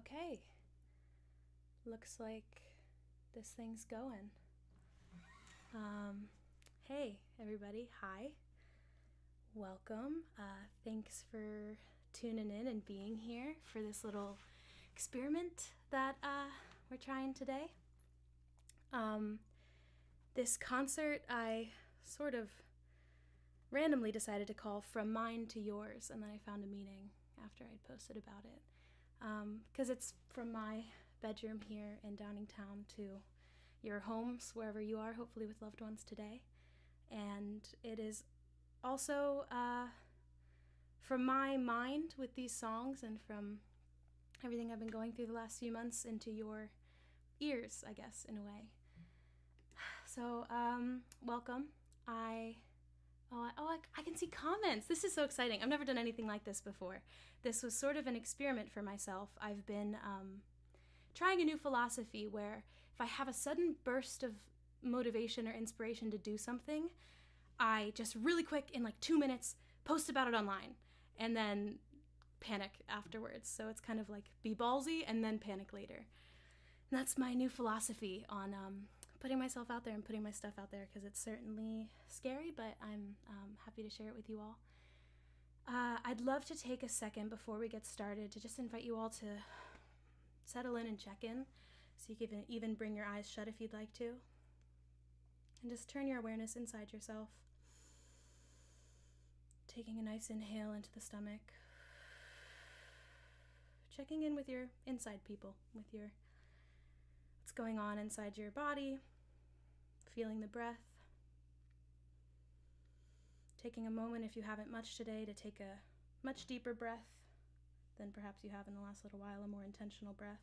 Okay, looks like this thing's going. Hey everybody, hi, welcome. Thanks for tuning in and being here for this little experiment that we're trying today. This concert I sort of randomly decided to call From Mine to Yours, and then I found a meaning after I'd posted about it. Because it's from my bedroom here in Downingtown to your homes, wherever you are, hopefully with loved ones today. And it is also from my mind with these songs and from everything I've been going through the last few months into your ears, I guess, in a way. So, welcome. I can see comments. This is so exciting. I've never done anything like this before. This was sort of an experiment for myself. I've been trying a new philosophy where if I have a sudden burst of motivation or inspiration to do something, I just really quick, in like 2 minutes, post about it online and then panic afterwards. So it's kind of like be ballsy and then panic later. And that's my new philosophy on putting myself out there and putting my stuff out there, because it's certainly scary, but I'm happy to share it with you all. I'd love to take a second before we get started to just invite you all to settle in and check in, so you can even bring your eyes shut if you'd like to, and just turn your awareness inside yourself, taking a nice inhale into the stomach, checking in with your inside people, with your what's going on inside your body, feeling the breath. Taking a moment, if you haven't much today, to take a much deeper breath than perhaps you have in the last little while, a more intentional breath.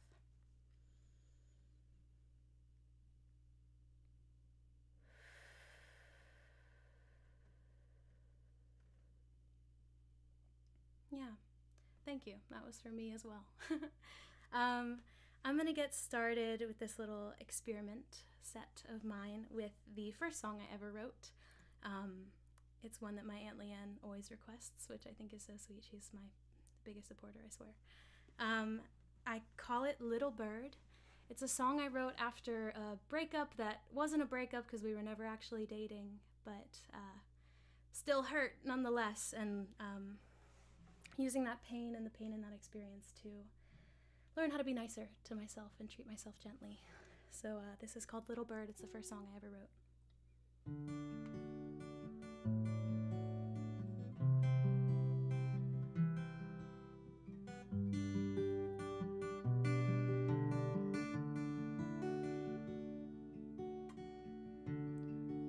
Yeah, thank you. That was for me as well. I'm going to get started with this little experiment set of mine with the first song I ever wrote. It's one that my Aunt Leanne always requests, which I think is so sweet. She's my biggest supporter, I swear. I call it Little Bird. It's a song I wrote after a breakup that wasn't a breakup because we were never actually dating, but still hurt nonetheless, and using that pain and the pain in that experience to learn how to be nicer to myself and treat myself gently. So this is called Little Bird. It's the first song I ever wrote.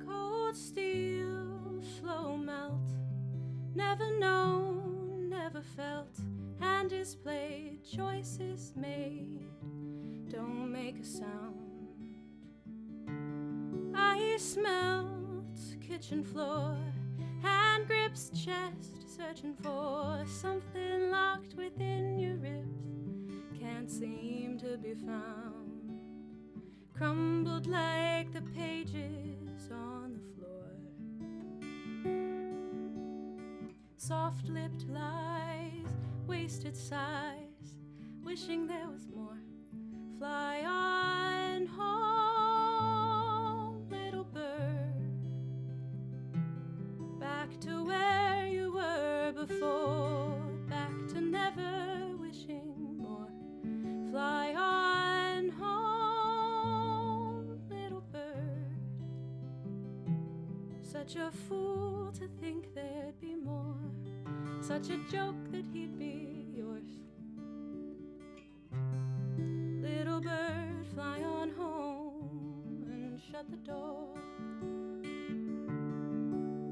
Cold steel, slow melt, never known, never felt, hand is played, choices made, don't make a sound. Ice melts, kitchen floor, hand grips chest, searching for something locked within your ribs, can't seem to be found, crumbled like the pages on the floor. Soft-lipped lies, wasted sighs, wishing there was more. Fly on home, little bird, back to where you were before, back to never wishing more. Fly on home, little bird, such a fool to think there'd be more, such a joke that he'd be yours. Little bird, fly on home and shut the door.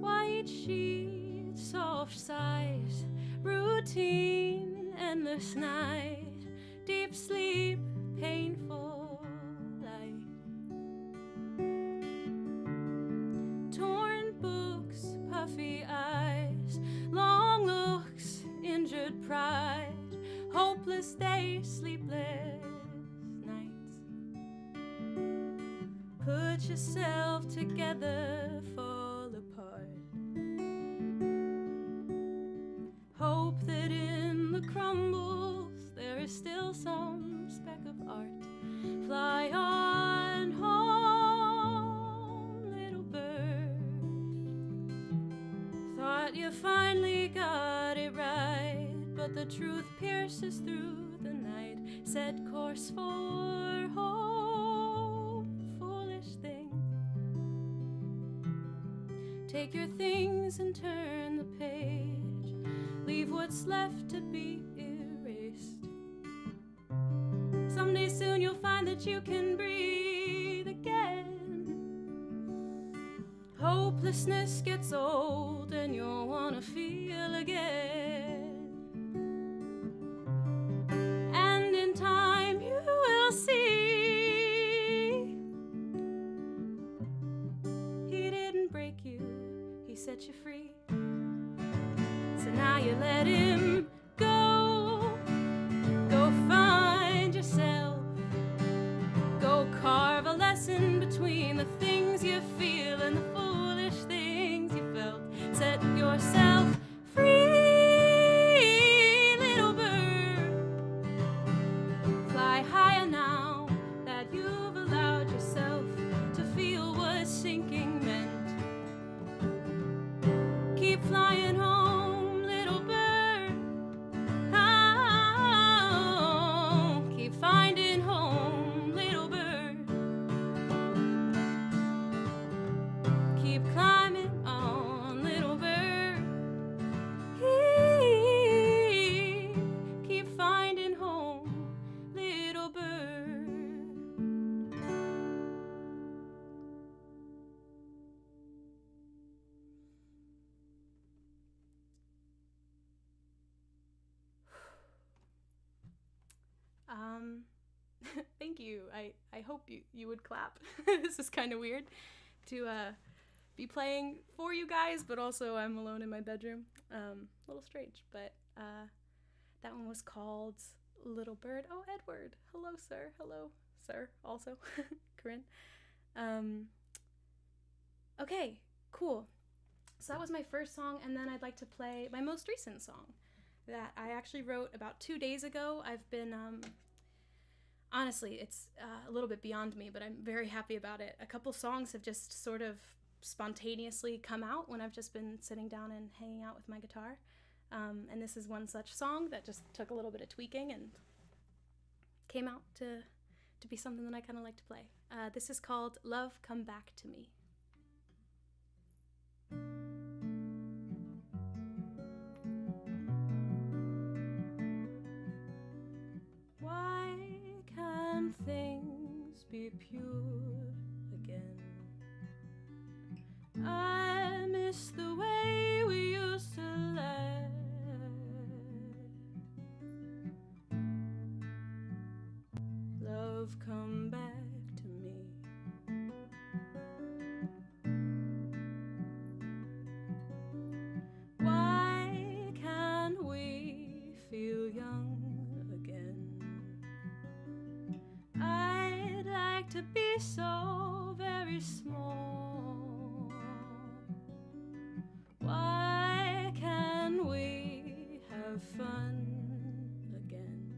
White sheets, soft sighs, routine, endless night, deep sleep, painful light. Torn books, puffy eyes, long looks, injured pride, hopeless days, sleepless nights. Put yourself together, fall apart. Hope that in the crumbles there is still some but the truth pierces through the night. Set course for home, foolish thing. Take your things and turn the page. Leave what's left to be erased. Someday soon you'll find that you can breathe again. Hopelessness gets old and you'll wanna feel again. And in time you will see he didn't break you, he set you free. So now you let him go. Go find yourself. Go carve a lesson between the things you feel and the foolish things you felt. Set yourself free, little bird. Fly higher now that you've allowed yourself to feel what sinking meant. Keep flying home, little bird. Oh, keep finding home, little bird. Keep climbing on, little bird. Keep finding home, little bird. Thank you. I hope you would clap. This is kind of weird to be playing for you guys, but also I'm alone in my bedroom. A little strange, but that one was called Little Bird. Oh, Edward. Hello, sir. Hello, sir. Also, Corinne. Okay, cool. So that was my first song, and then I'd like to play my most recent song that I actually wrote about 2 days ago. I've been, honestly, it's a little bit beyond me, but I'm very happy about it. A couple songs have just sort of spontaneously come out when I've just been sitting down and hanging out with my guitar. And this is one such song that just took a little bit of tweaking and came out to be something that I kind of like to play. This is called Love Come Back to Me. Why can't things be pure again? I miss the way we used to laugh. Love come back to me. Why can't we feel young again? I'd like to be so very small. Why can't we have fun again?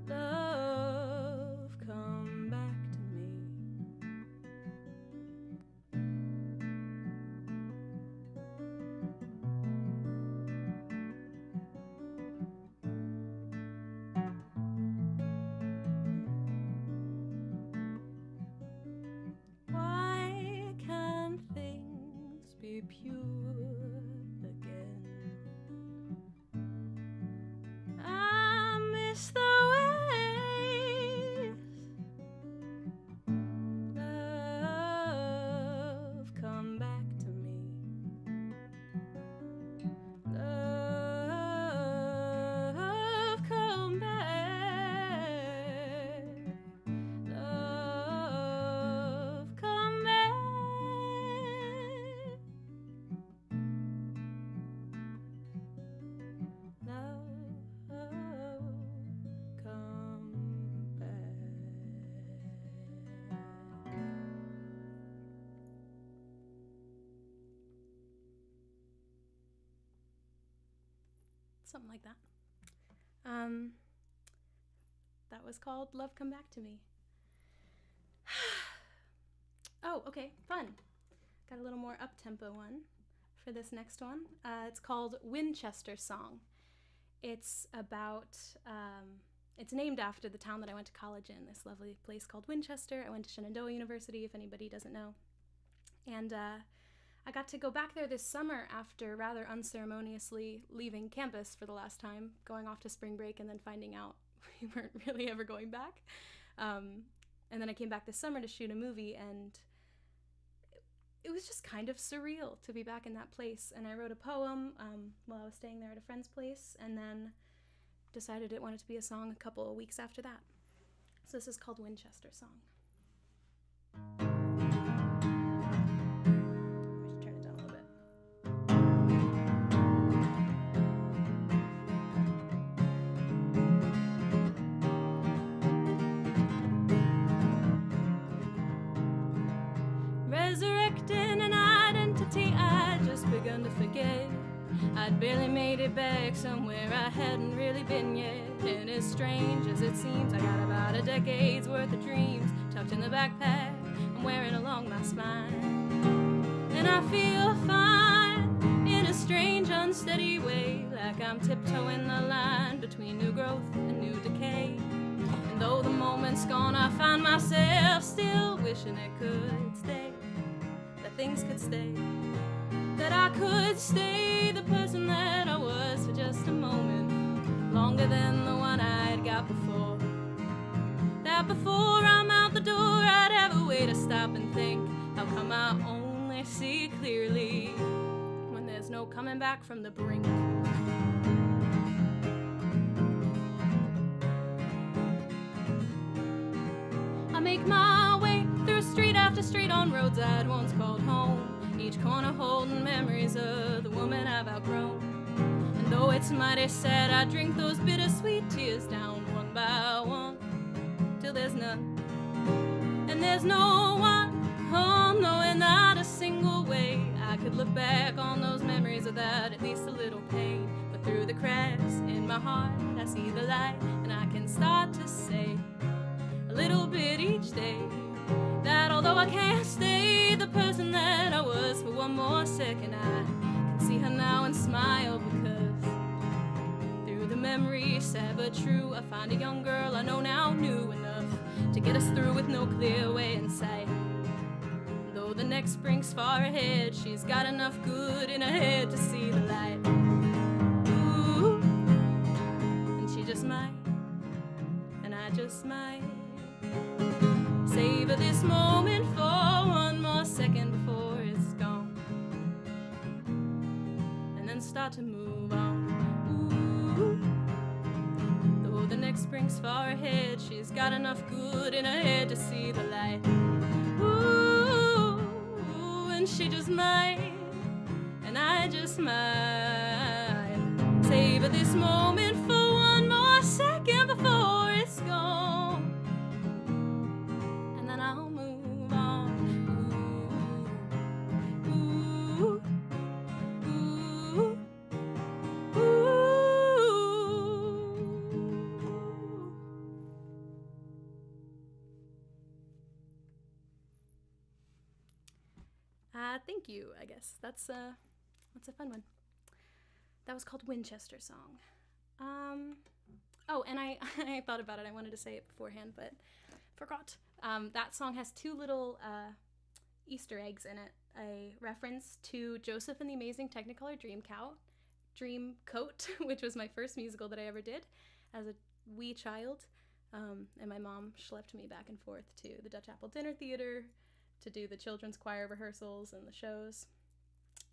Love, come back to me. Why can't things be pure again? I miss the ways. Love, come back to me. Love, come back. Love, come back. Love, come back. Something like that. That was called Love Come Back to Me. Oh, okay, fun. Got a little more up-tempo one for this next one. It's called Winchester Song. It's about, it's named after the town that I went to college in, this lovely place called Winchester. I went to Shenandoah University, if anybody doesn't know. And I got to go back there this summer after rather unceremoniously leaving campus for the last time, going off to spring break and then finding out we weren't really ever going back. And then I came back this summer to shoot a movie, and it was just kind of surreal to be back in that place. And I wrote a poem while I was staying there at a friend's place, and then decided it wanted to be a song a couple of weeks after that. So this is called Winchester Song. I should turn it down a little bit. Resurrecting an identity I'd just begun to forget. I'd barely made it back somewhere I hadn't really been yet. And as strange as it seems, I got about a decade's worth of dreams tucked in the backpack I'm wearing along my spine. And I feel fine in a strange, unsteady way, like I'm tiptoeing the line between new growth and new decay. And though the moment's gone, I find myself still wishing it could stay, that things could stay, that I could stay the person that I was for just a moment, longer than the one I'd got before. That before I'm out the door, I'd have a way to stop and think, how come I only see clearly when there's no coming back from the brink? I make my way through street after street on roads I'd once called home, each corner holding memories of the woman I've outgrown. And though it's mighty sad, I drink those bittersweet tears down one by one, till there's none. And there's no one, oh no, and not a single way I could look back on those memories without at least a little pain. But through the cracks in my heart, I see the light, and I can start to say a little bit each day, that although I can't stay the person that I was for one more second, I can see her now and smile, because through the memory, sad but true, I find a young girl I know now knew enough to get us through with no clear way in sight. Though the next spring's far ahead, she's got enough good in her head to see the light. Ooh, and she just might, and I just might savor this moment for one more second before it's gone, and then start to move on. Ooh, though the next spring's far ahead, she's got enough good in her head to see the light. Ooh, and she just might, and I just might savor this moment for one more second before it's gone, and then I'll move on. Ooh, ooh, ooh, ooh. Thank you, I guess. That's a fun one. That was called Winchester Song. Oh, and I thought about it. I wanted to say it beforehand, but forgot. That song has two little Easter eggs in it. A reference to Joseph and the Amazing Technicolor Dreamcoat, which was my first musical that I ever did as a wee child. And my mom schlepped me back and forth to the Dutch Apple Dinner Theater to do the children's choir rehearsals and the shows.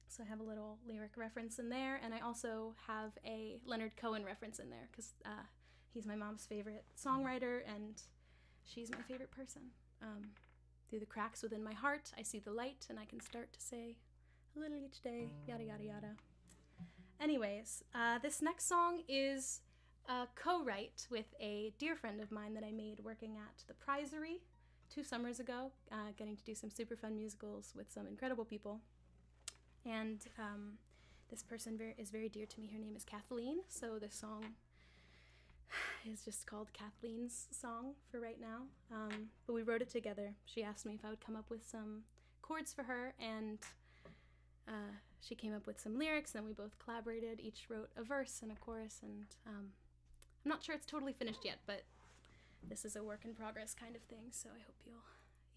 So I have a little lyric reference in there, and I also have a Leonard Cohen reference in there, because he's my mom's favorite songwriter, and she's my favorite person. Through the cracks within my heart, I see the light, and I can start to say a little each day, yada, yada, yada. Anyways, this next song is a co-write with a dear friend of mine that I made working at the Prizery 2 summers ago, getting to do some super fun musicals with some incredible people. And this person is very dear to me. Her name is Kathleen, so this song is just called Kathleen's Song for right now. But we wrote it together. She asked me if I would come up with some chords for her, and she came up with some lyrics, and we both collaborated. Each wrote a verse and a chorus, and I'm not sure it's totally finished yet, but this is a work in progress kind of thing, so I hope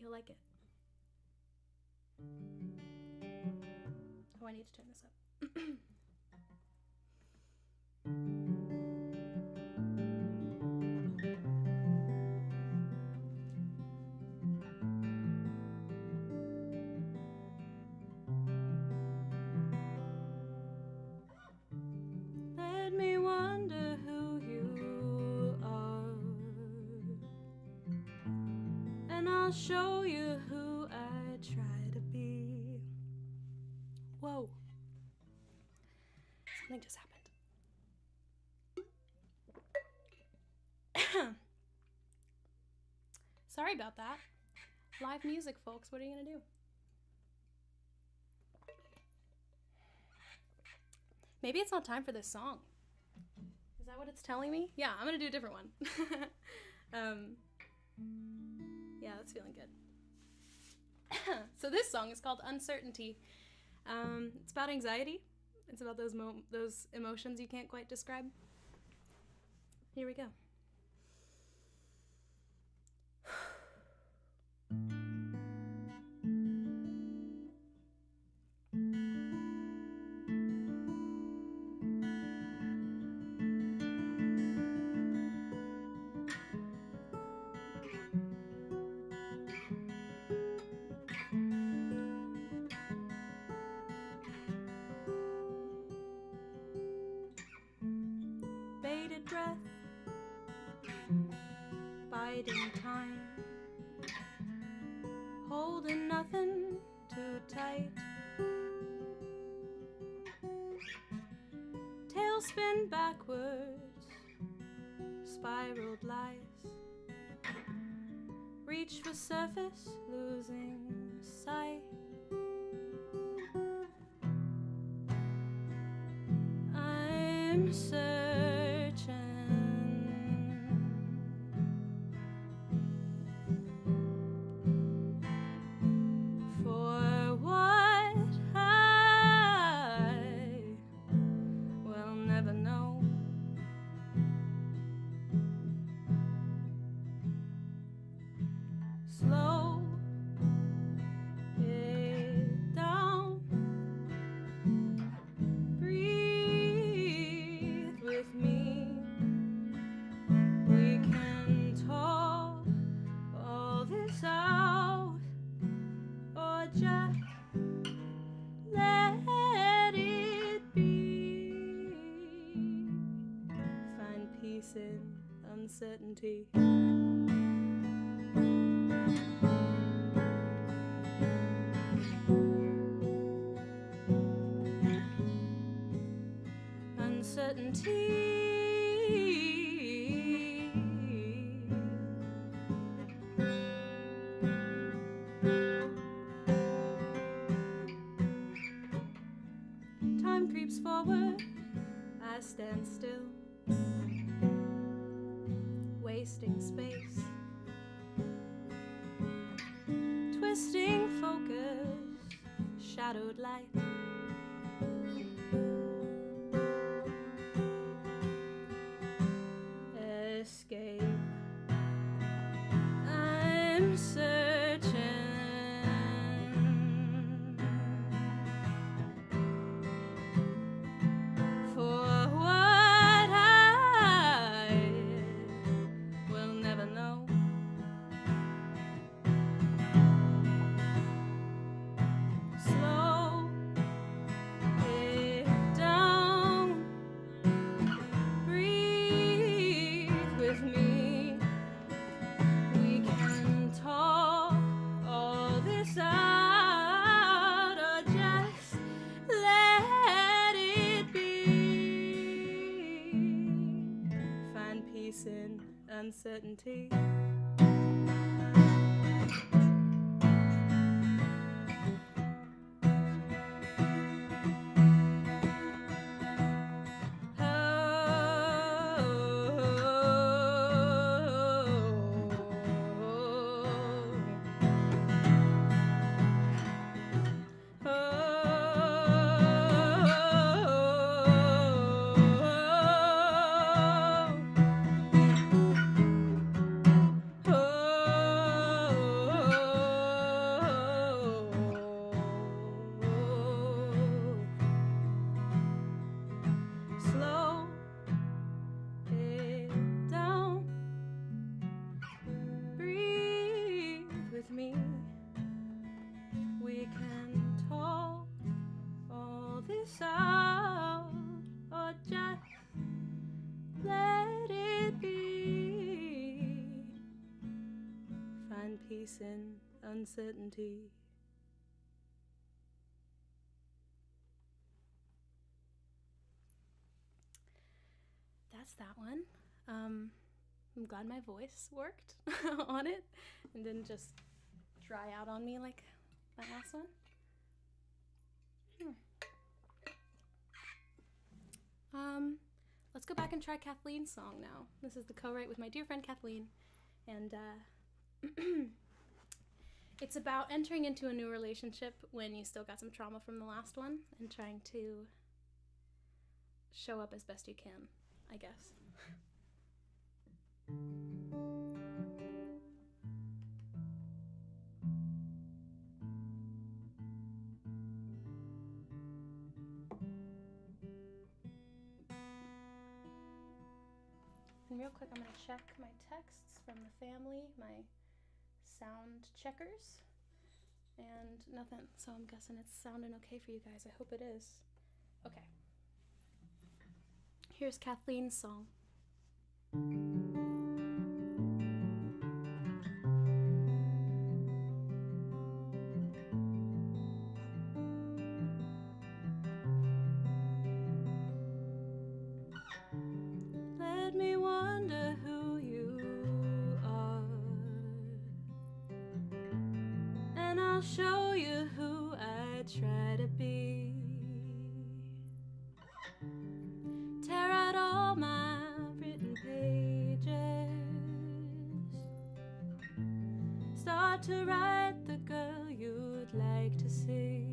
you'll like it. Oh, I need to turn this up. Let me wonder who you are, and I'll show you who I try to be. Whoa. Something just happened. Sorry about that. Live music, folks. What are you gonna do? Maybe it's not time for this song. Is that what it's telling me? Yeah, I'm gonna do a different one. Yeah, that's feeling good. So this song is called Uncertainty. It's about anxiety. It's about those emotions you can't quite describe. Here we go. Bated breath, biding time, holding nothing too tight. Tailspin backwards, spiraled lies, reach for surface, losing sight. I'm searching for what I will never know. Slow it down, breathe with me. We can talk all this out, or just let it be. Find peace in uncertainty. Uncertainty. Time creeps forward, I stand still, wasting space, twisting focus, shadowed light. Escape. I'm searching for what I will never know. Slow it down, breathe with me. We can talk all this out, or just let it be. Find peace in uncertainty. uncertainty. That's that one. I'm glad my voice worked on it and didn't just dry out on me like that last one. Let's go back and try Kathleen's song now. This is the co-write with my dear friend Kathleen, and it's about entering into a new relationship when you still got some trauma from the last one and trying to show up as best you can, I guess. And real quick, I'm going to check my texts from the family, my sound checkers, and nothing. So I'm guessing it's sounding okay for you guys. I hope it is. Okay. Here's Kathleen's song. Let me wonder who you are, and I'll show you who I try to be. Tear out all my written pages, start to write the girl you'd like to see.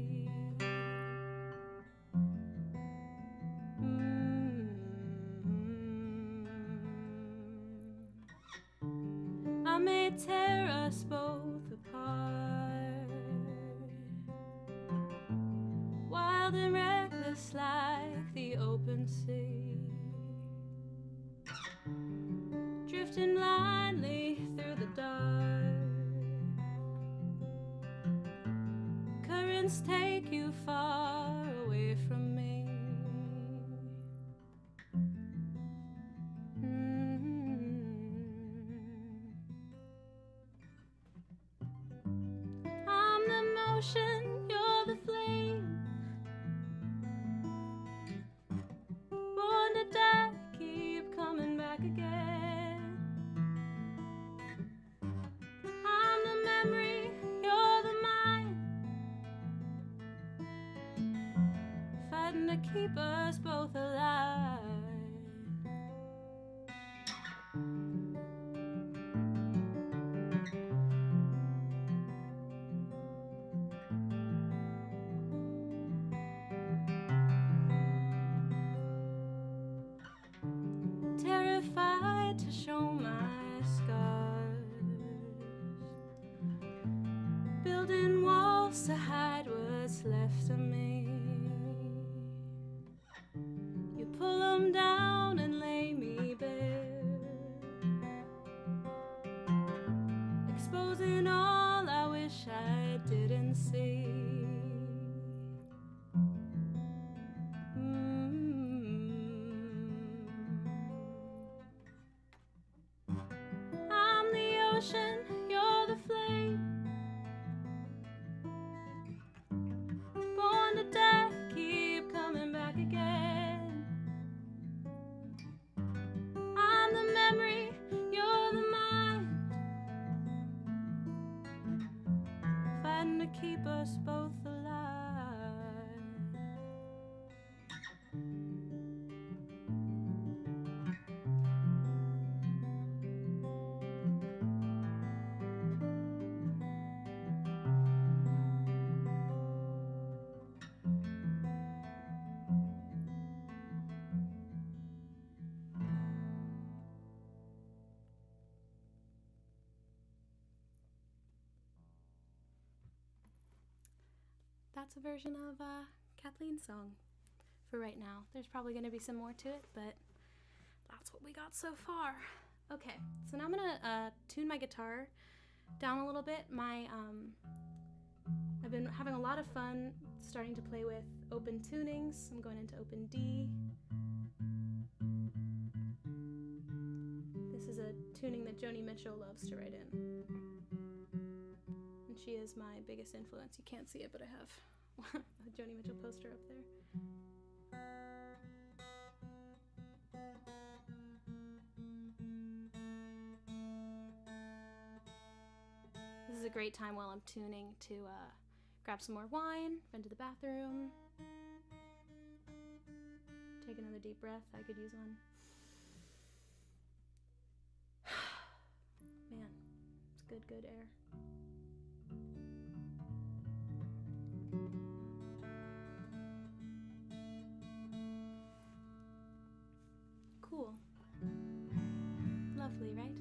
I may tear us both apart, wild and reckless like the open sea, drifting blindly through the dark. Currents take you far away from me. I'm the motion, you're the flame, born to die, keep coming back again. I'm the memory, you're the mind, fighting to keep us both alive. Terrified to show my scars, building walls to hide what's left of me. You pull them down and lay me bare, exposing all I wish I didn't see. I'm the ocean, you're the flame, born to die, keep coming back again. I'm the memory, you're the mind, fighting to keep us both alive. That's a version of Kathleen's song for right now. There's probably going to be some more to it, but that's what we got so far. Okay, so now I'm going to tune my guitar down a little bit. I've been having a lot of fun starting to play with open tunings. I'm going into open D. This is a tuning that Joni Mitchell loves to write in. And She is my biggest influence. You can't see it, but I have a Joni Mitchell poster up there. This is a great time while I'm tuning to grab some more wine, run to the bathroom, take another deep breath. I could use one. Man, it's good air. Cool. Lovely, right?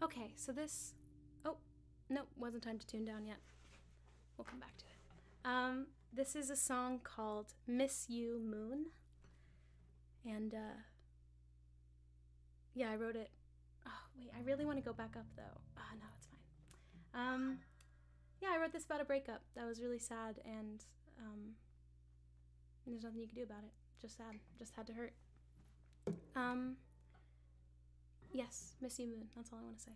Okay, so this... Oh, nope, wasn't time to tune down yet. We'll come back to it. This is a song called Miss You, Moon. And, yeah, I wrote it... Oh, wait, I really want to go back up, though. No, it's fine. Yeah, I wrote this about a breakup that was really sad, and there's nothing you can do about it. Just sad. Just had to hurt. Yes, Miss You, Moon. That's all I want to say.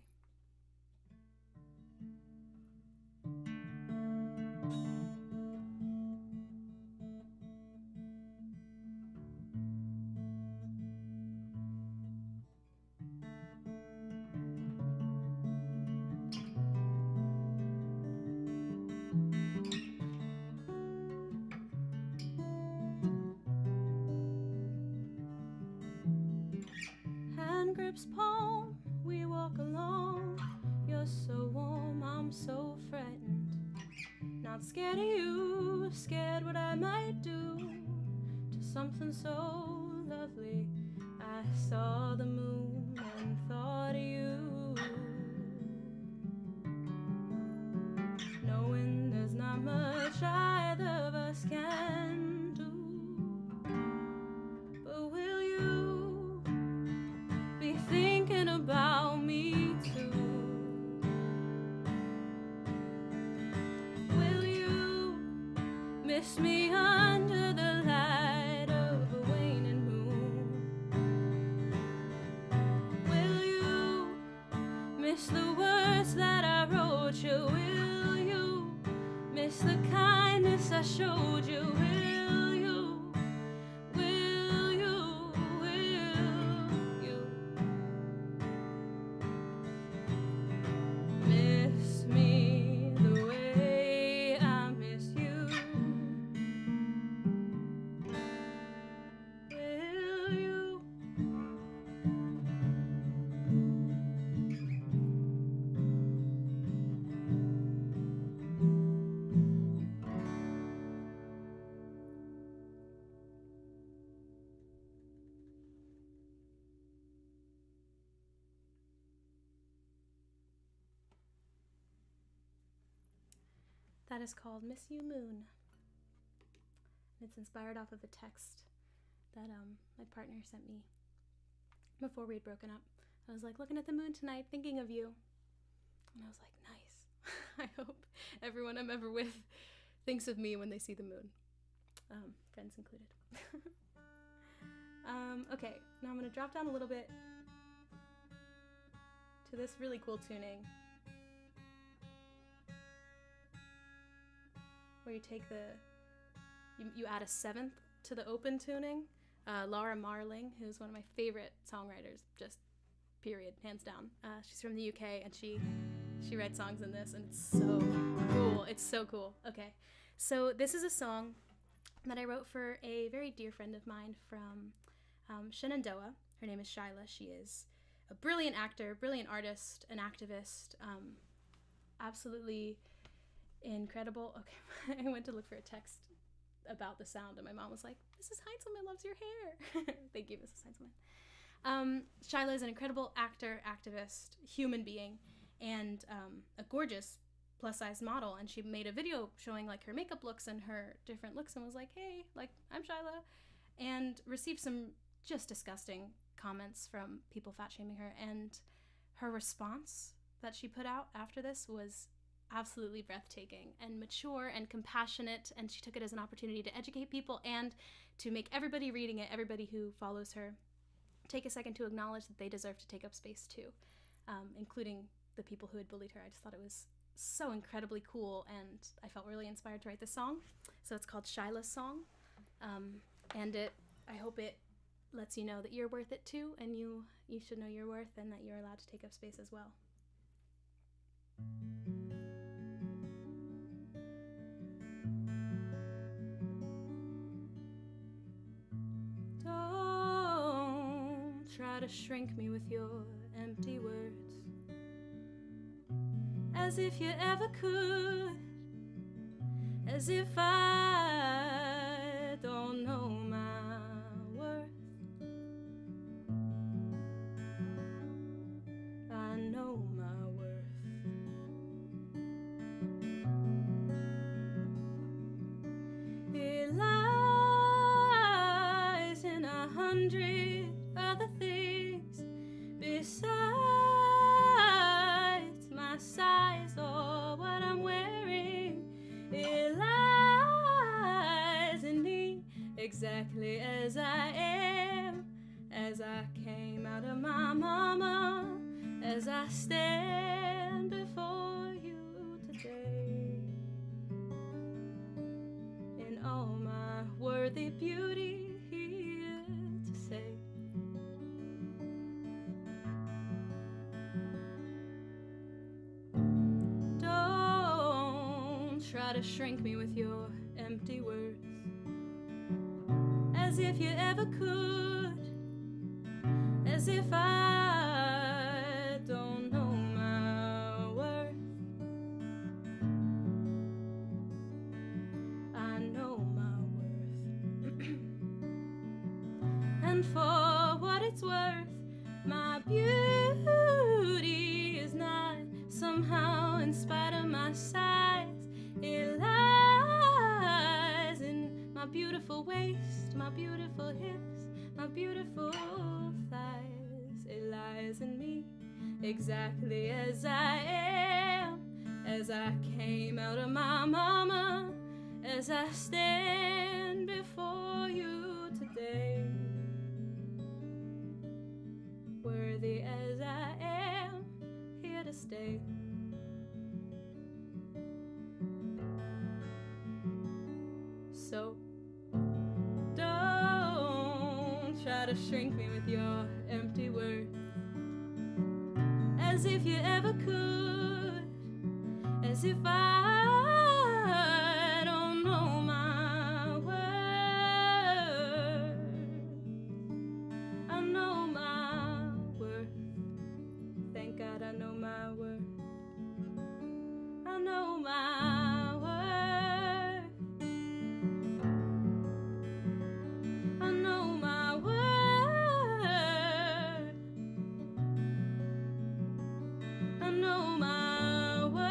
Hand grips palm, we walk along. You're so warm, I'm so frightened. Not scared of you, scared what I might do to something so lovely. I saw the moon and thought of you, knowing there's not much either of us can do. But will you be thinking about me too? Will you miss me under the light of a waning moon? Will you miss the words that I wrote you? Will you miss the kindness I showed you? Will you? Will you? Will you miss me the way I miss you? Will you? That is called Miss You, Moon. And it's inspired off of a text that my partner sent me before we had broken up. I was like, looking at the moon tonight, thinking of you. And I was like, nice. I hope everyone I'm ever with thinks of me when they see the moon. Friends included. Okay, now I'm going to drop down a little bit to this really cool tuning, where you take you add a seventh to the open tuning. Laura Marling, who's one of my favorite songwriters, just period, hands down. She's from the UK, and she writes songs in this, and it's so cool. It's so cool. Okay, so this is a song that I wrote for a very dear friend of mine from Shenandoah. Her name is Shyla. She is a brilliant actor, brilliant artist, an activist, absolutely incredible. Okay, I went to look for a text about the sound, and my mom was like, Mrs. Heinzelman loves your hair. Thank you, Mrs. Heinzelman. Shyla is an incredible actor, activist, human being, and a gorgeous plus-size model, and she made a video showing like her makeup looks and her different looks, and was like, hey, like, I'm Shyla, and received some just disgusting comments from people fat-shaming her, and her response that she put out after this was absolutely breathtaking and mature and compassionate, and she took it as an opportunity to educate people and to make everybody reading it, everybody who follows her, take a second to acknowledge that they deserve to take up space too, including the people who had bullied her. I just thought it was so incredibly cool, and I felt really inspired to write this song. So it's called Shyla's Song, and I hope it lets you know that you're worth it too, and you should know your worth, and that you're allowed to take up space as well. Don't try to shrink me with your empty words, as if you ever could, as if I don't know my worth. I know my worth. It lies in 100 other things besides my size or what I'm wearing. It lies in me exactly as I am, as I came out of my mama, as I stand before you today, in all my worthy beauty here to say. Don't try to shrink me with your empty words, as if you ever could, as if I don't know my worth. I know my worth. And for what it's worth, my beauty is not somehow in spite of my size. It lies in my beautiful waist, my beautiful hips, my beautiful thighs. It lies in me exactly as I am, as I came out of my mama, as I stand before you today, worthy as I am, here to stay. So don't try to shrink me with your empty words, as if you ever could, as if I don't know my worth. I know my worth. Thank God I know my worth. I know my worth. I know my worth. I know my worth.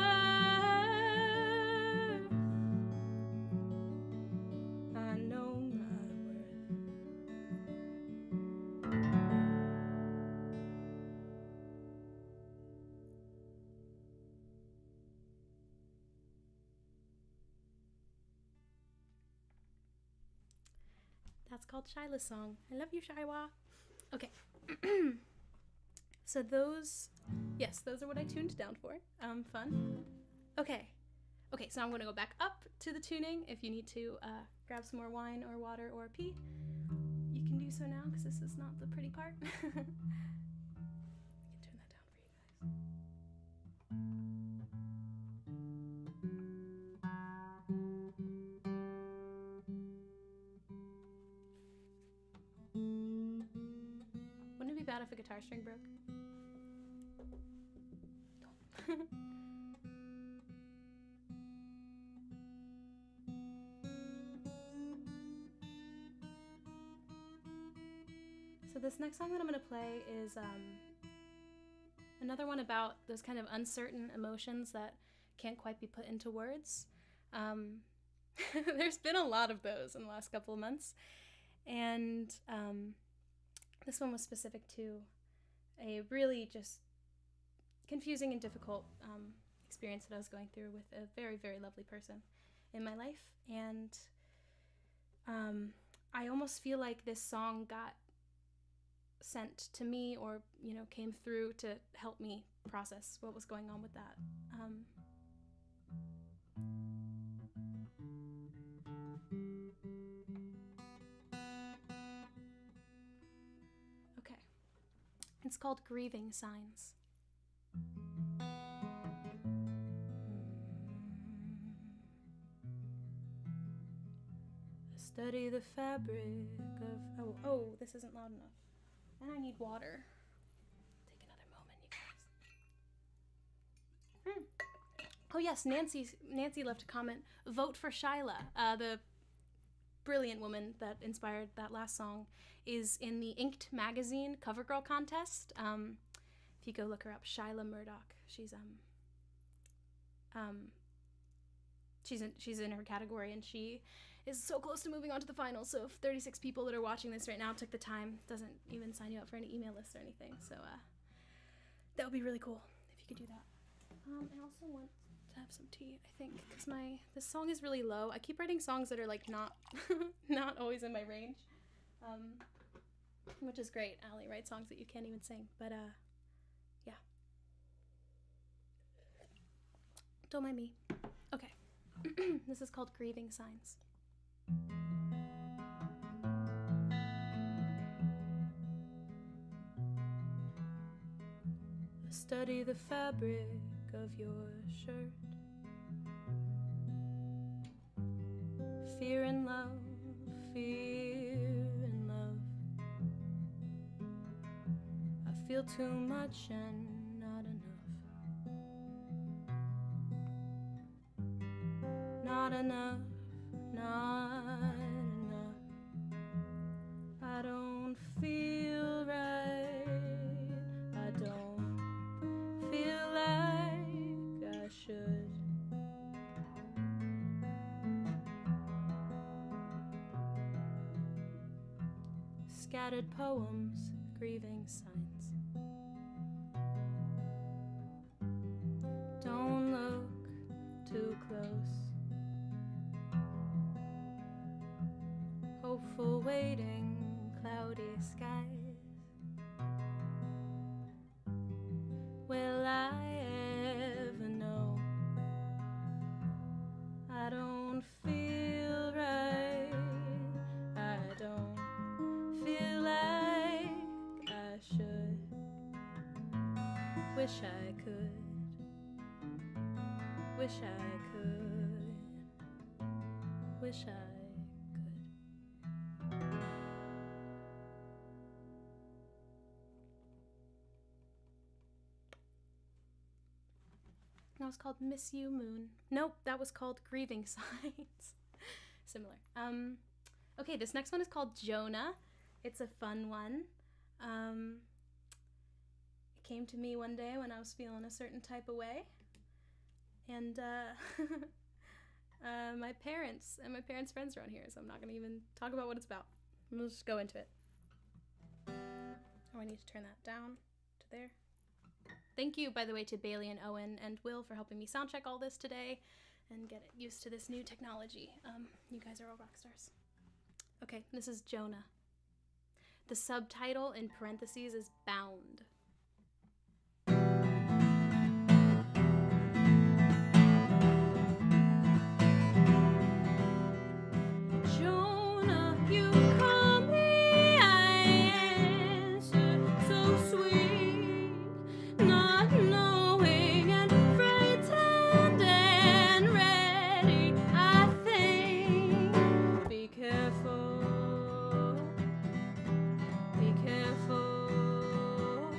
I know my worth. That's called Shyla's Song. I love you, Shywa. Okay. So those are what I tuned down for. Fun. Okay, so I'm going to go back up to the tuning. If you need to grab some more wine or water or pee, you can do so now, because this is not the pretty part. I can turn that down for you guys. Wouldn't it be bad if a guitar string broke? So this next song that I'm going to play is another one about those kind of uncertain emotions that can't quite be put into words. There's been a lot of those in the last couple of months, and this one was specific to a really just confusing and difficult experience that I was going through with a very, very lovely person in my life. And I almost feel like this song got sent to me or, came through to help me process what was going on with that. Okay. It's called Grieving Signs. Study the fabric of... Oh, this isn't loud enough. And I need water. Take another moment, you guys. Oh yes, Nancy left a comment. Vote for Shyla. The brilliant woman that inspired that last song is in the Inked magazine CoverGirl contest. If you go look her up, Shyla Murdoch. She's in her category, and she is so close to moving on to the finals. So if 36 people that are watching this right now took the time, doesn't even sign you up for any email list or anything. So that would be really cool if you could do that. I also want to have some tea, I think, because this song is really low. I keep writing songs that are like not not always in my range, which is great. Allie writes songs that you can't even sing, but yeah. Don't mind me. Okay. This is called Grieving Signs. Study the fabric of your shirt. Fear and love, fear and love. I feel too much and not enough. Not enough, not enough. I don't feel right. I don't feel like I should. Scattered poems, grieving signs. Don't look too close. Hopeful waiting, cloudy skies. Will I ever know? I don't feel right. I don't feel like I should. Wish I could. Wish I could. Wish I could. That was called Miss You Moon. Nope, that was called Grieving Signs. Similar. Okay, this next one is called Jonah. It's a fun one. It came to me one day when I was feeling a certain type of way. And my parents and my parents' friends are on here, so I'm not going to even talk about what it's about. We'll just go into it. Oh, I need to turn that down to there. Thank you, by the way, to Bailey and Owen and Will for helping me soundcheck all this today and get used to this new technology. You guys are all rock stars. Okay, this is Jonah. The subtitle in parentheses is Bound. Jonah, you call me, I answer so sweet, not knowing and frightened and ready, I think. Be careful, be careful.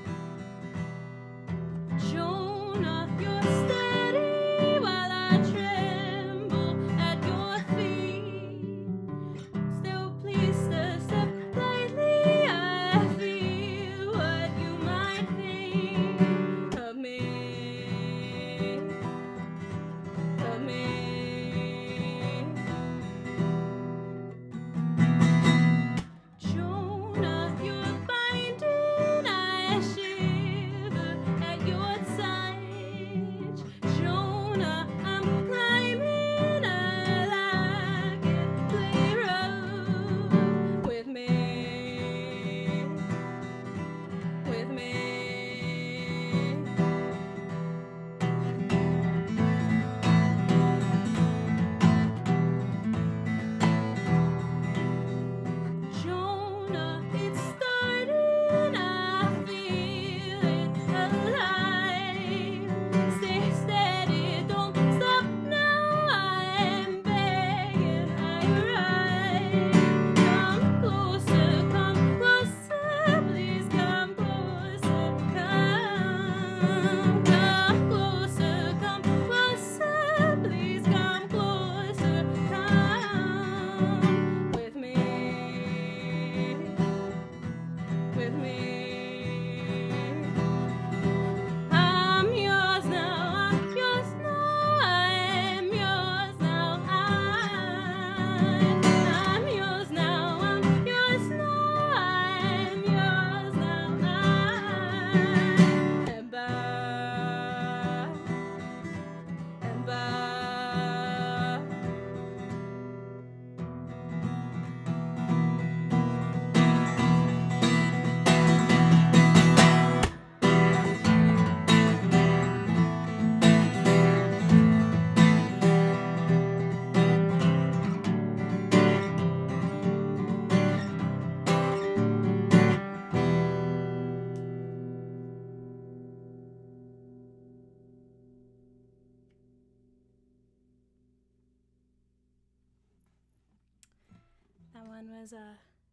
one was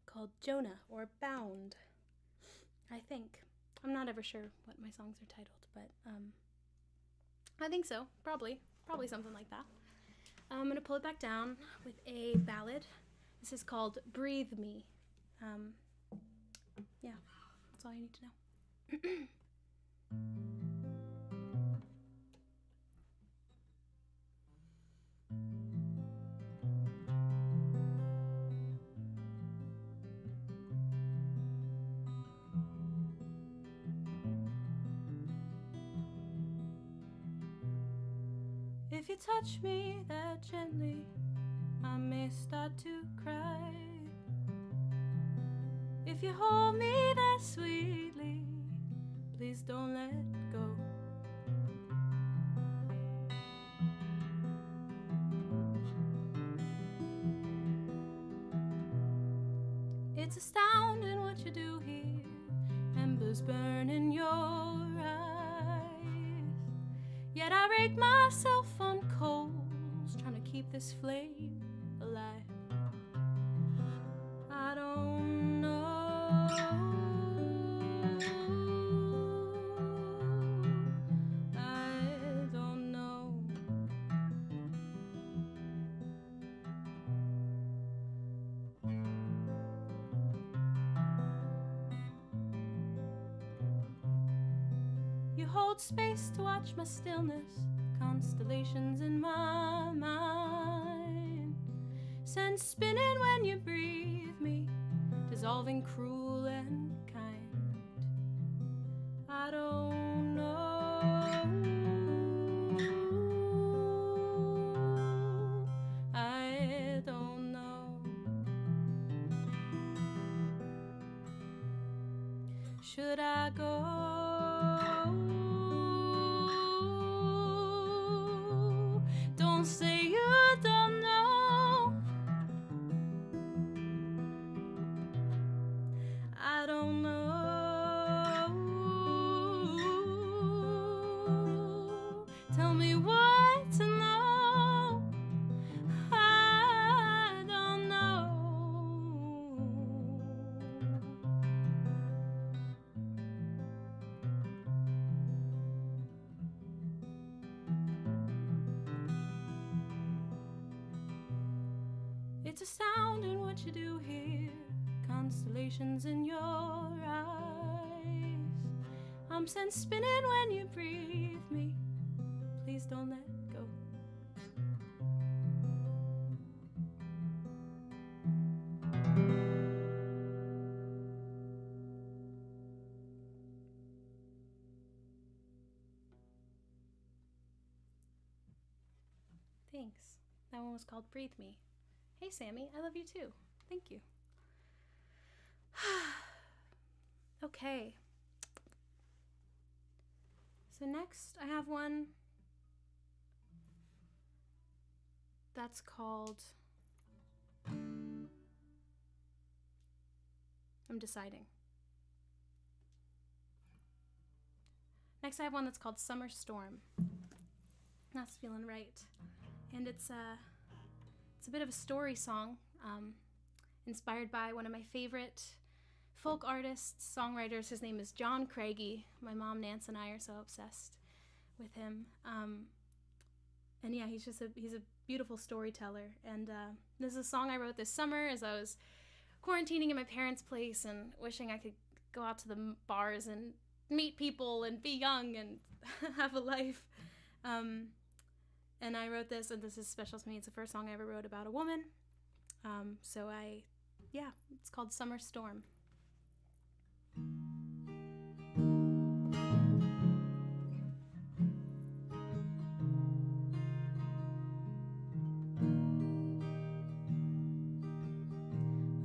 called Jonah or Bound, I think. I'm not ever sure what my songs are titled, but I think so. Probably something like that. I'm going to pull it back down with a ballad. This is called Breathe Me. Yeah, that's all you need to know. If you touch me that gently, I may start to cry. If you hold me that sweetly, please don't let go. It's astounding what you do here, embers burn in your eyes. Yet I rake myself on coals, trying to keep this flame alive. I don't know. I don't know. You hold space to watch my stillness, constellations in my mind, send spinning when you breathe me, dissolving cruel and kind. I don't know. I don't know. Should I go? Don't say you don't know. I don't know. Tell me what to know. I don't know. It's astounding what you do here, constellations in your eyes. I'm sent spinning when you breathe me, please don't let go. Thanks. That one was called Breathe Me. Hey, Sammy, I love you too. Thank you. Okay. So next, I have one that's called... I'm deciding. Next, I have one that's called Summer Storm. That's feeling right. And it's a bit of a story song, inspired by one of my favorite folk artists, songwriters. His name is John Craigie. My mom, Nance, and I are so obsessed with him. And yeah, he's a beautiful storyteller. And this is a song I wrote this summer as I was quarantining at my parents' place and wishing I could go out to the bars and meet people and be young and have a life. And I wrote this, and this is special to me. It's the first song I ever wrote about a woman. It's called Summer Storm.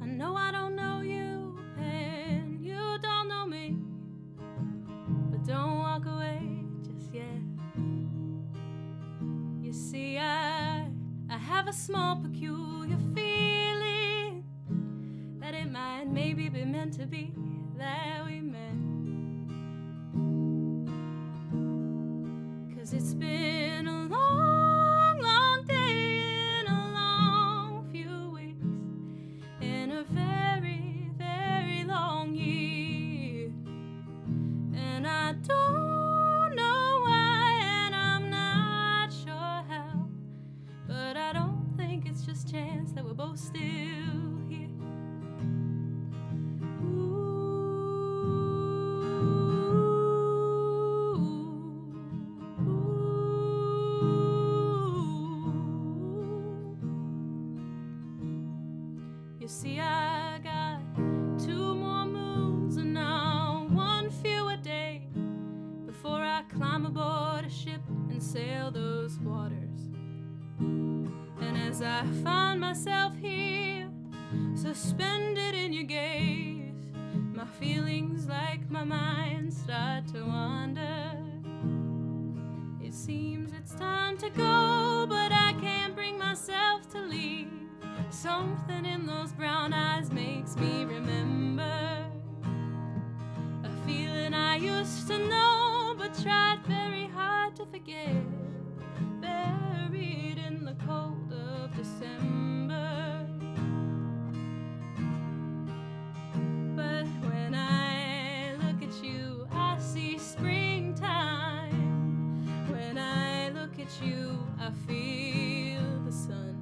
I know I don't know you, and you don't know me, but don't walk away just yet. You see, I have a small peculiar feeling that it might maybe be meant to be that we met. 'Cause it's been a long, long day and a long few weeks, and a very, very long year, and I don't know why, and I'm not sure how, but I don't think it's just chance that we're both still here. You see, I got 2 more moons and now 1 fewer day before I climb aboard a ship and sail those waters. And as I find myself here, suspended in your gaze, my feelings like my mind start to wander. It seems it's time to go, but I can't bring myself to leave. Something in those brown eyes makes me remember a feeling I used to know but tried very hard to forget, buried in the cold of December. But when I look at you, I see springtime. When I look at you, I feel the sun.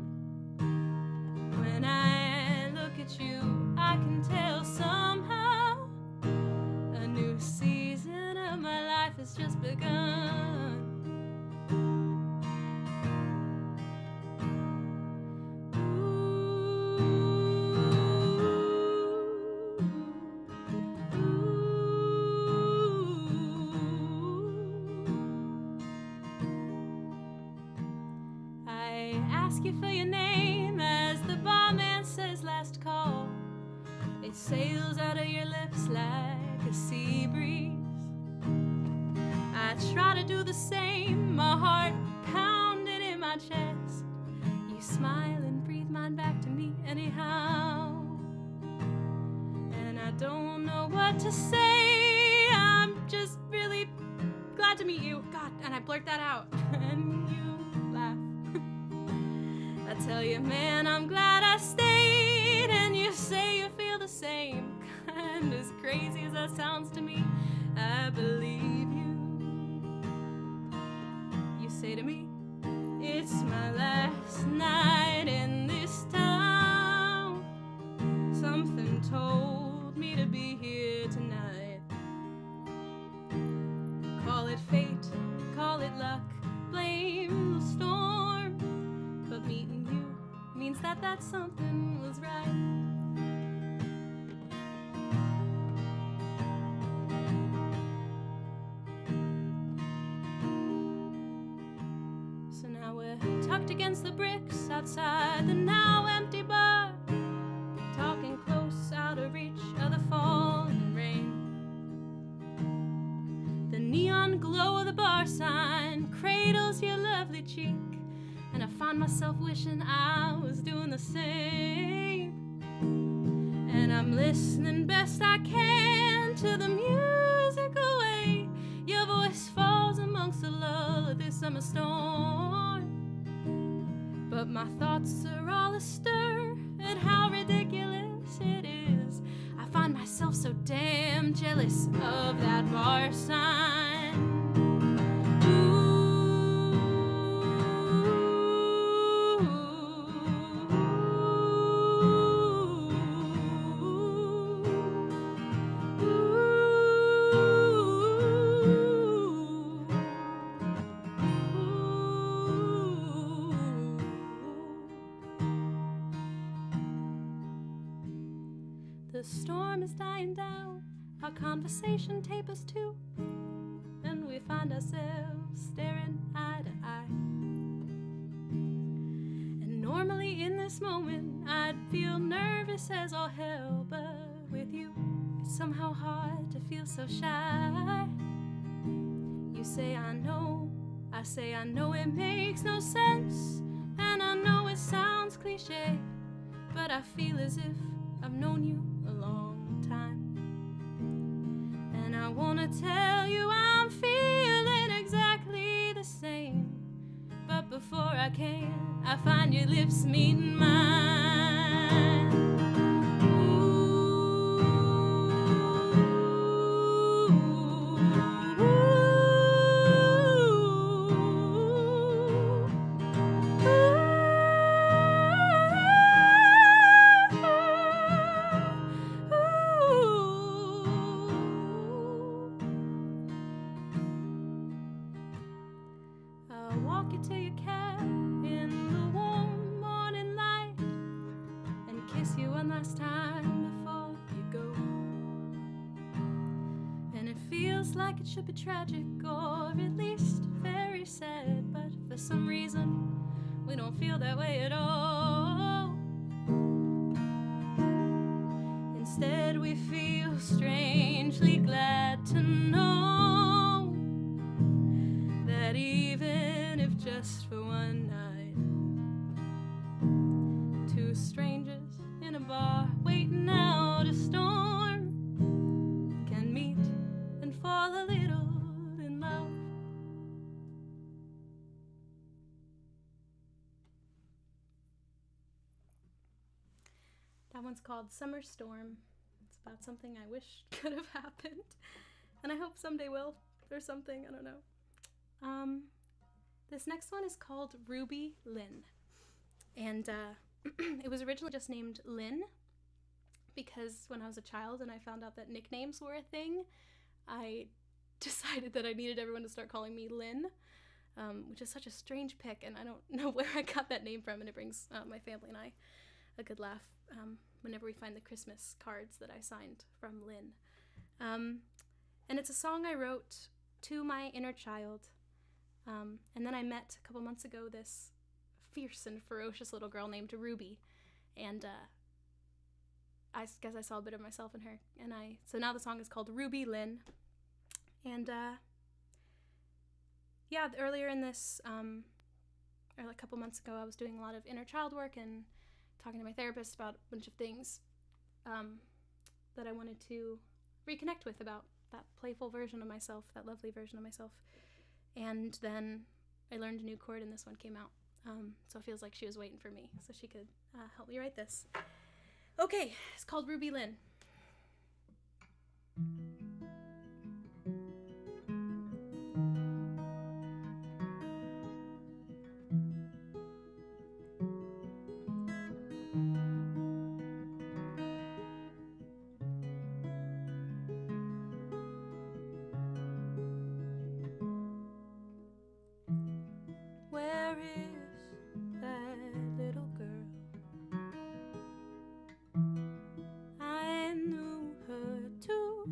When I look at you, I can tell somehow a new season of my life has just begun. I ask you for your name as the barman says last call. It sails out of your lips like a sea breeze. I try to do the same, my heart pounding in my chest. You smile and breathe mine back to me anyhow. And I don't know what to say, I'm just really glad to meet you. God, and I blurt that out, and you laugh. I tell you, man, I'm glad I stayed, and you say you feel the same. And as crazy as that sounds to me, I believe you. You say to me, it's my last night in this town. Something told me to be here tonight. Call it fate, call it luck, blame the storm, but meeting you means that something was right. So now we're tucked against the bricks outside the now empty bar, talking close out of reach of the falling rain. The neon glow of the bar sign cradles your lovely cheek, and I find myself wishing I was doing the same. And I'm listening best I can to the music away. Your voice falls amongst the lull of this summer storm, but my thoughts are all astir at how ridiculous it is. I find myself so damn jealous of that bar sign. The storm is dying down, our conversation tapers too, and we find ourselves staring eye to eye. And normally in this moment I'd feel nervous as all hell, but with you it's somehow hard to feel so shy. You say I know, I say I know it makes no sense, and I know it sounds cliche, but I feel as if I've known you a long time. And I wanna tell you I'm feeling exactly the same, but before I can, I find your lips meeting mine. feels like it should be tragic, or at least very sad, but for some reason we don't feel that way at all. Instead we feel strangely glad to know that even if just for one night, two strangers in a bar waiting out a storm can meet and fall a little in love. That one's called Summer Storm. It's about something I wish could have happened, and I hope someday will, or something, I don't know. This next one is called Ruby Lynn, and it was originally just named Lynn because when I was a child and I found out that nicknames were a thing, I decided that I needed everyone to start calling me Lynn, which is such a strange pick, and I don't know where I got that name from, and it brings my family and I a good laugh whenever we find the Christmas cards that I signed from Lynn. And it's a song I wrote to my inner child, and then I met a couple months ago this fierce and ferocious little girl named Ruby, and I guess I saw a bit of myself in her, and so now the song is called Ruby Lynn. And yeah, earlier in this, or a couple months ago, I was doing a lot of inner child work and talking to my therapist about a bunch of things that I wanted to reconnect with, about that playful version of myself, that lovely version of myself. And then I learned a new chord and this one came out. So it feels like she was waiting for me so she could help me write this. Okay, it's called Ruby Lynn. Where is that little girl? I knew her too.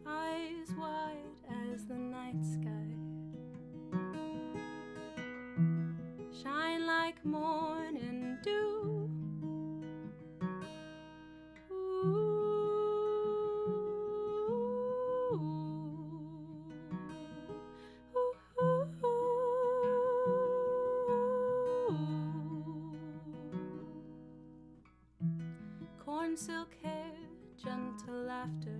Eyes wide as the night sky, shine like morning dew. Corn silk hair, gentle laughter,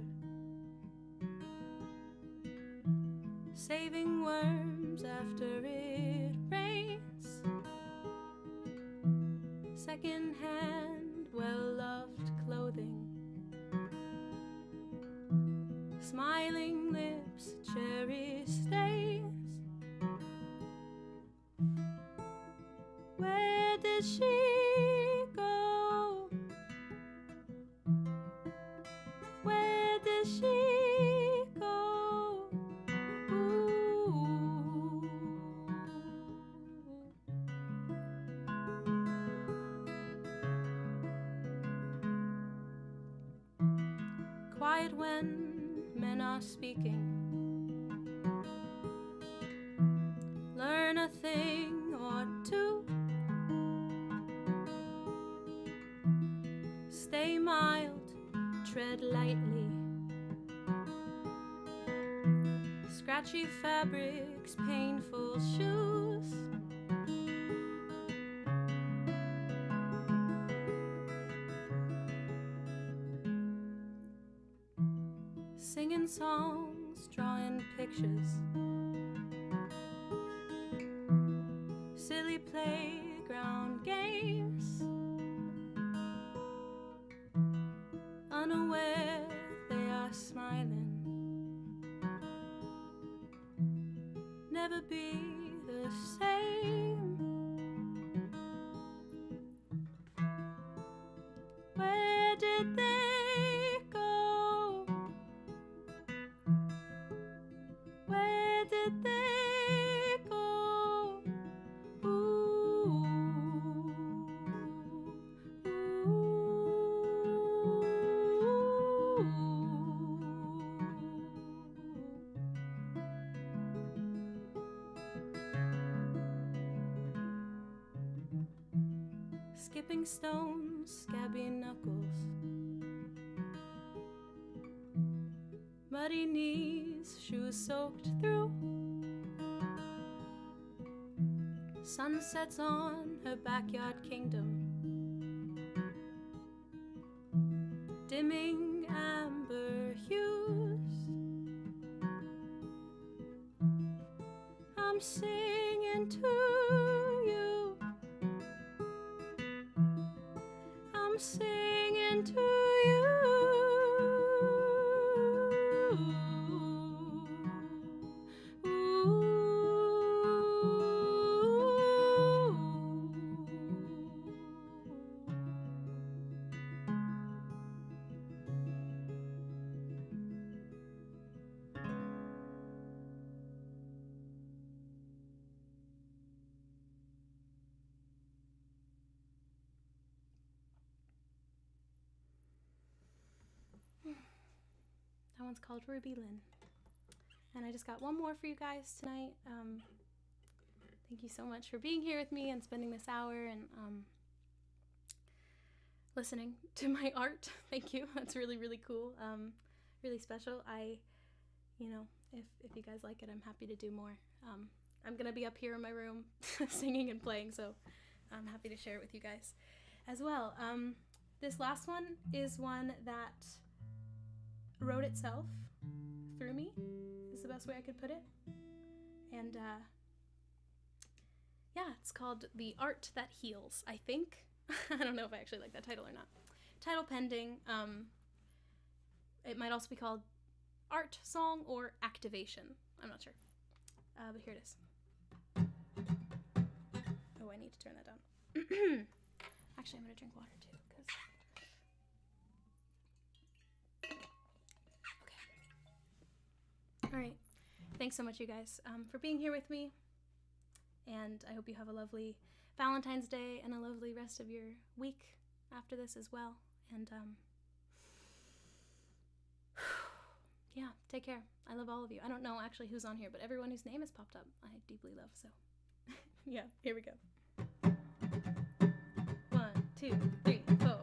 saving worms after it rains, second-hand, well-loved clothing, smiling lips, cherry stains. Where did she go? Where did she go? Ooh. Quiet when men are speaking, learn a thing or two, stay mild, tread lightly, scratchy fabrics, painful shoes, singing songs, drawing pictures, silly playground games, unaware they are smiling, never be the same. Where did they go? Where did they go? Ooh. skipping stones, scabby knuckles, muddy knees, shoes soaked through. Sunsets on her backyard kingdom, dimming amber hues. I'm singing to you, I'm singing to you. That one's called Ruby Lynn. And I just got one more for you guys tonight. Thank you so much for being here with me and spending this hour and listening to my art. Thank you. That's really, really cool. Really special. If you guys like it, I'm happy to do more. I'm going to be up here in my room singing and playing, so I'm happy to share it with you guys as well. This last one is one that wrote itself through me, is the best way I could put it. And it's called The Art That Heals, I think. I don't know if I actually like that title or not. Title pending. It might also be called Art Song or Activation. I'm not sure. But here it is. Oh, I need to turn that down. Actually, I'm going to drink water too. All right. Thanks so much, you guys, for being here with me. And I hope you have a lovely Valentine's Day and a lovely rest of your week after this as well. And take care. I love all of you. I don't know actually who's on here, but everyone whose name has popped up, I deeply love. So here we go. 1, 2, 3, 4.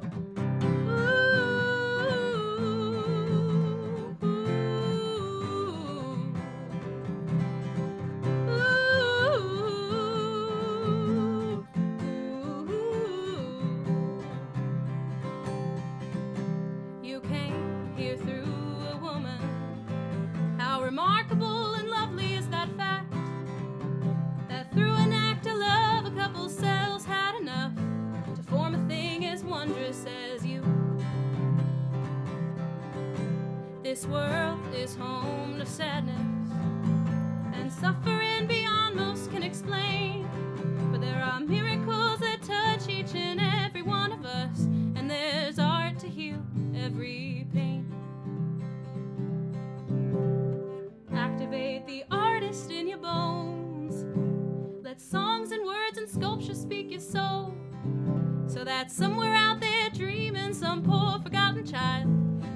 Remarkable and lovely is that fact, that through an act of love a couple's cells had enough to form a thing as wondrous as you. This world is home to sadness and suffering beyond most can explain, but there are miracles that touch each and every one of us, and there's art to heal every pain. Activate the artist in your bones. Let songs and words and sculpture speak your soul, so that somewhere out there dreaming some poor forgotten child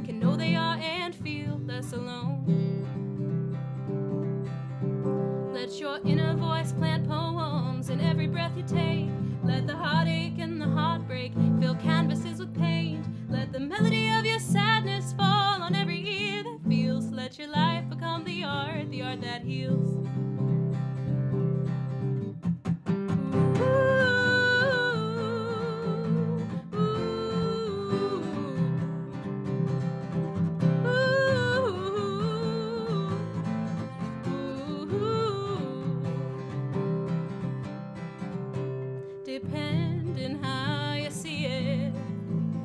can know they are and feel less alone. Let your inner voice plant poems in every breath you take. Let the heartache and the heartbreak fill canvases with paint. Let the melody of your sadness fall on every ear that feels. Let your life become the art that heals. Depending how you see it,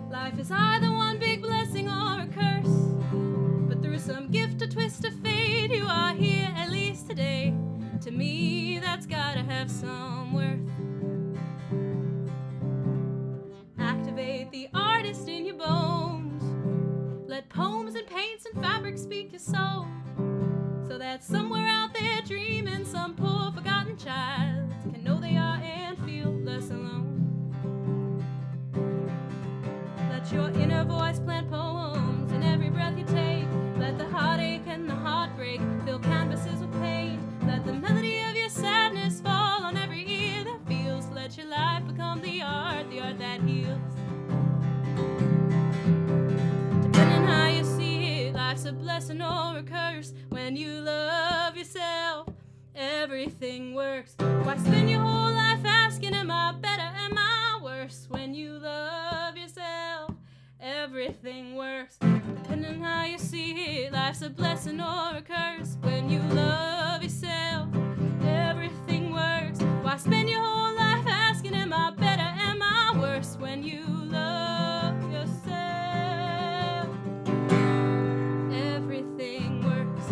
life is either one big blessing or a curse. But through some gift or twist of fate, you are here at least today. To me, that's gotta have some worth. Activate the artist in your bones. Let poems and paints and fabric speak your soul, so that somewhere out there dreaming some poor forgotten child can know they are and feel less alone. Let your inner voice plant poems in every breath you take. Let the heartache and the heartbreak fill canvases with paint. Let the melody of your sadness fall on every ear that feels. Let your life become the art art that heals. Depending how you see it, life's a blessing or a curse. When you love yourself, everything works. Why spend your whole life asking, am I better, am I worse? When you love yourself, everything works. Depending how you see it, life's a blessing or a curse. When you love yourself, everything works. Why spend your whole life asking, am I better, am I worse? When you love yourself, everything works.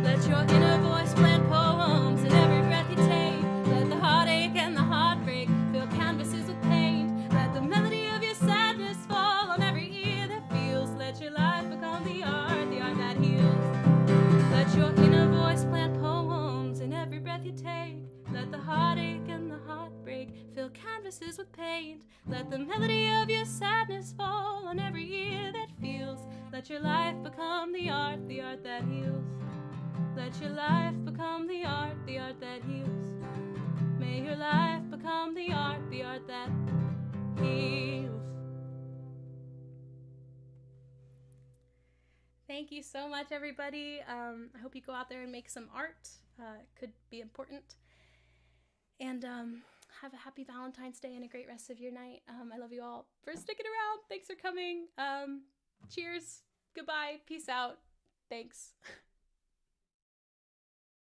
Let your inner voice plant poems in every breath you take. Let the heartache and the heartbreak fill canvases with paint. Let the melody of your sadness fall on every ear that feels. Let your life become the art that heals. Let your inner voice plant poems in every breath you take. Let the heartache and the heartbreak fill canvases with paint. Let the melody of your sadness fall on every ear that feels. Let your life become the art that heals. Let your life become the art that heals. May your life become the art that heals. Thank you so much, everybody. I hope you go out there and make some art. It could be important. And have a happy Valentine's Day and a great rest of your night. I love you all for sticking around. Thanks for coming. Cheers. Goodbye. Peace out. Thanks.